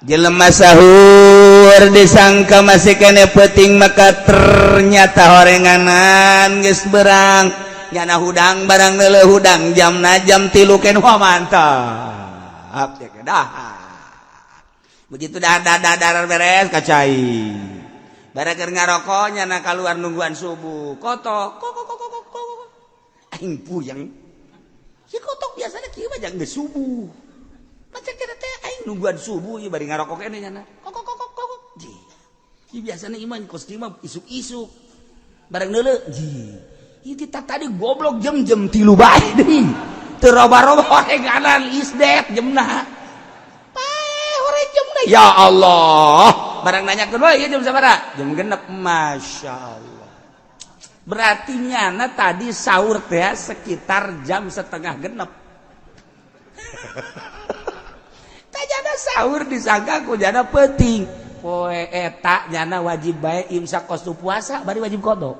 jelema sahur disangka masih kene peting maka ternyata horenganan geus berang nyana hudang barang neuleuh hudang jamna jam 3 ken wah mantap ya kedah begitu dah beres kacai barang keur ngarokok nyana kaluar nungguan subuh kotok kok aing puyeng si kotok biasanya kieu mah jang geus subuh macam kira teh aing nungguan subuh ieu bari ngarokok kene nya kok ji ieu biasana iman kos kieu mah isuk-isuk bareng neuleuh ji ieu tadi goblok jam 3 bae deui teu roba-roba horenganan isdet jemna pae hore jemna ya Allah barang nanyakeun we ieu jam sabaraha jam 6 masyaallah berarti nyana tadi sahur teh sekitar jam 5:30 tajana sahur disangka ku jana penting poe eta jana wajib bae imsak kos tu puasa bari wajib qada